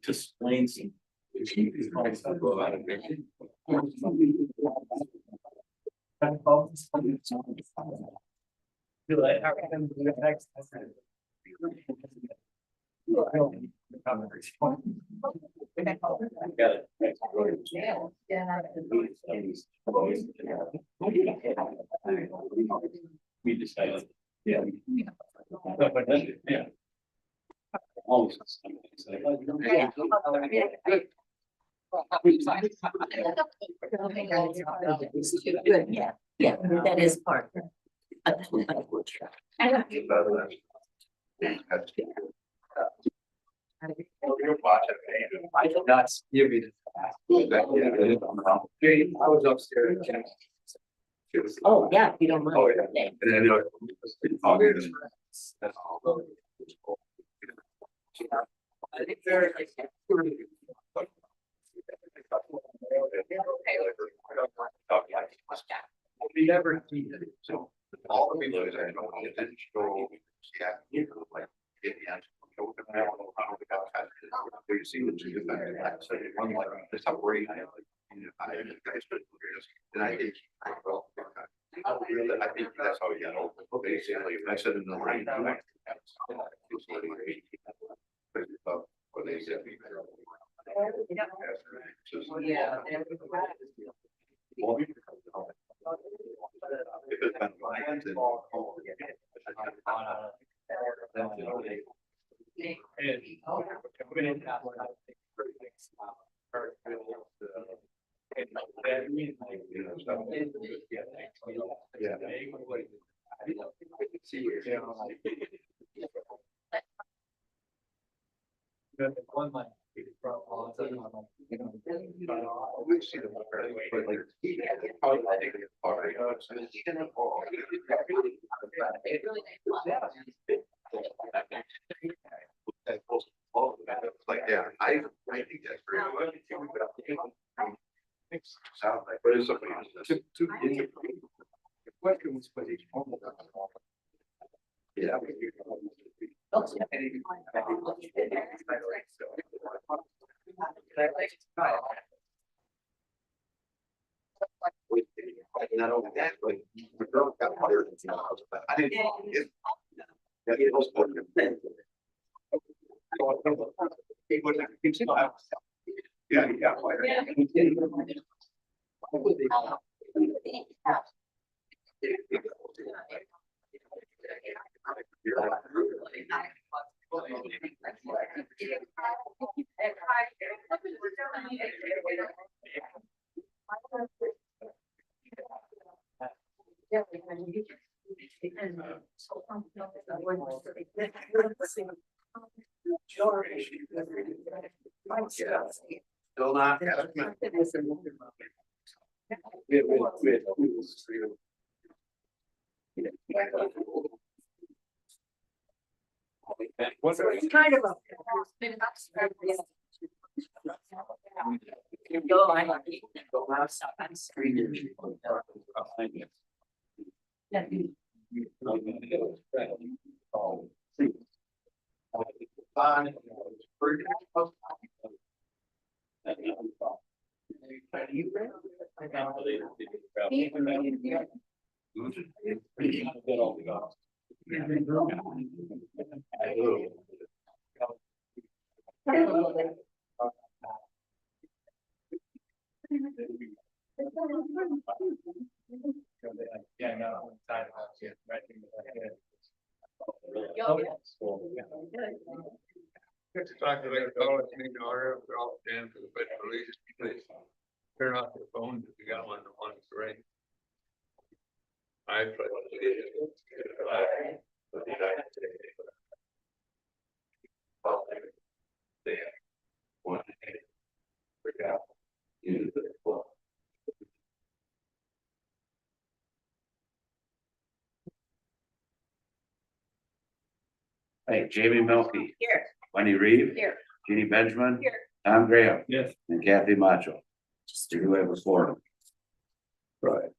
Just plain. We decided, yeah. Yeah. Always. Good, yeah, yeah, that is part. I did not give you. I was upstairs. Oh, yeah, if you don't mind. Oh, yeah. And then, that's all. I think very. We never see it, so. All the videos I know, it didn't show, yeah, you know, like, get the answer. You see the two different, so one like, that's how worried I am, like, you know, I, guys, and I think, well, I think that's how you know, basically, I said in the line. What they said. Yeah. If it's been lions and. We see them, but like, he had it, probably, I think it's already, so he's gonna fall. Like, yeah, I think that's very much. Sound like, but it's something. Question was, but it's. Yeah. Not only that, but the girl got fired. I didn't. Yeah, it was. Yeah, he got fired. Still not. It's kind of a. Go, I like it. Go outside, I'm screaming. Yeah. Yeah, no. Talk to like, oh, it's me, daughter, they're all stand for the federal police, please. Turn off your phone if you got one that wants to ring. I put. Hey, Jamie Melfi, Here, Wendy Reeve, here, Jeannie Benjamin, here. Tom Graham, Yes. and Kathy Macho. Just Do whoever for them. Right.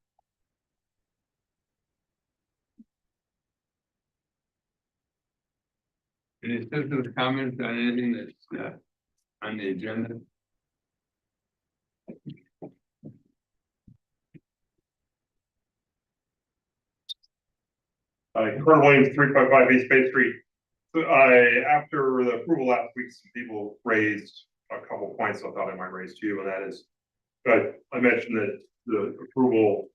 Any citizens comments on anything that's not on the agenda? Colonel Williams, 355 East Bay Street. So after the approval last week, some people raised a couple points I thought I might raise to you, and that is, I mentioned that the approval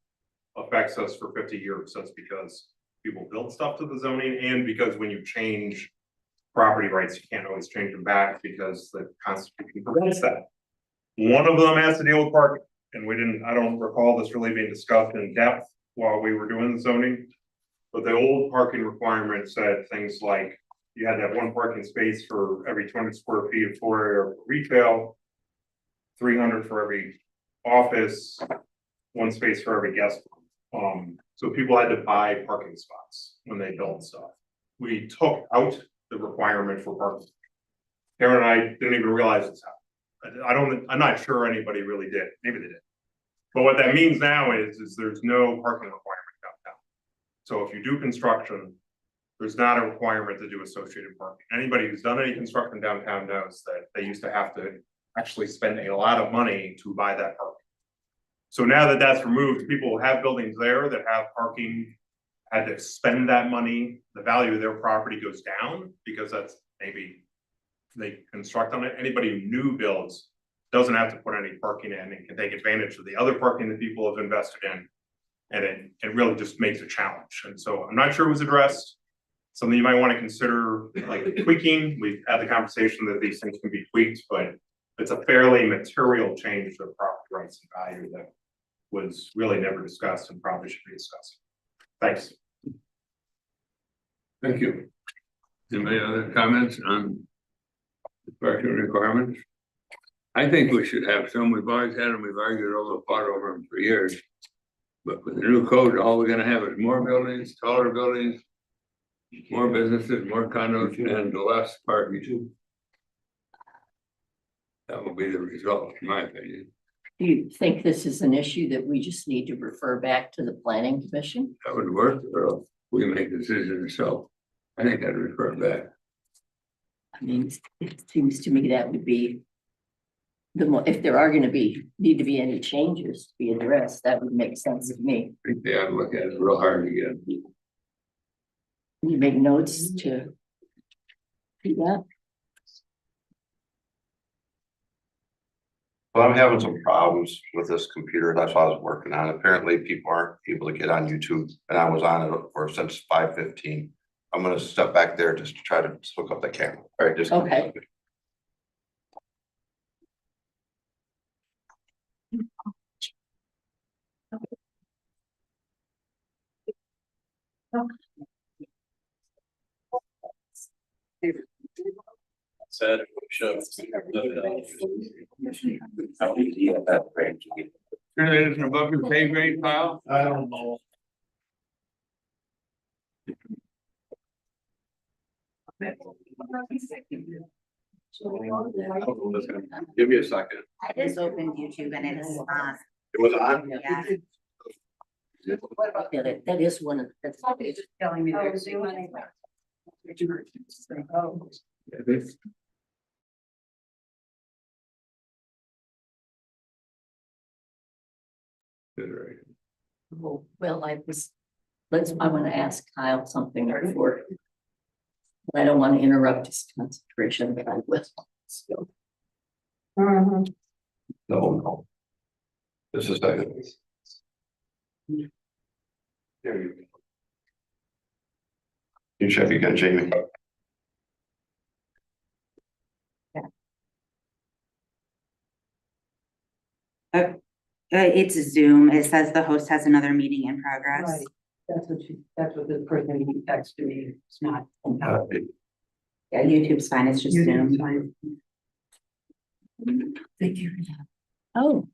affects us for 50 years. That's because people build stuff to the zoning, and because when you change property rights, you can't always change them back because the Constitution prevents that. One of them has to deal with parking, and I don't recall this really being discussed in depth while we were doing the zoning. But the old parking requirement said things like you had to have one parking space for every 200 square feet of floor area for retail, 300 for every office, one space for every guest room. So people had to buy parking spots when they built stuff. We took out the requirement for parking. Karen and I didn't even realize this happened. I'm not sure anybody really did. Maybe they did. But what that means now is there's no parking requirement downtown. So if you do construction, there's not a requirement to do associated parking. Anybody who's done any construction downtown knows that they used to have to actually spend a lot of money to buy that parking. So now that that's removed, people have buildings there that have parking, had to spend that money. The value of their property goes down because that's maybe they construct on it. Anybody who new builds doesn't have to put any parking in and can take advantage of the other parking that people have invested in. And it really just makes a challenge. And so I'm not sure it was addressed. Something you might want to consider like tweaking. We've had the conversation that these things can be tweaked, but it's a fairly material change to the property rights and value that was really never discussed and probably should be discussed. Thanks. Thank you. Anybody other comments on the parking requirements? I think we should have some. We've always had them. We've argued fought over them for years. But with the new code, all we're gonna have is more buildings, taller buildings, more businesses, more condos, and less parking. That will be the result, in my opinion. Do you think this is an issue that we just need to refer back to the planning commission? That would work, or we make decisions, so I think I'd refer it back. I mean, it seems to me that would be if there are gonna need to be any changes to be addressed, that would make sense to me. I think they ought to look at it real hard again. You make notes to do that? Well, I'm having some problems with this computer. That's why I was working on it. Apparently people aren't able to get on YouTube, and I was on it for since 5:15. I'm gonna step back there just to try to hook up the camera. All right, just. Okay. Said, show. How easy is that range? Sure, that isn't above your pay grade, Kyle? I don't know. Give me a second. I just opened YouTube and it's on. It was on? Yeah. That is one of the. It's just telling me there's. Good, right. Well, I want to ask Kyle something before. I don't want to interrupt his concentration, but I will. So, No. This is second. There you go. You check again, Jamie. It's a Zoom. It says the host has another meeting in progress. Right, that's what the person who texted me, it's not. Yeah, YouTube's fine. It's just YouTube's Zoom. fine. oh,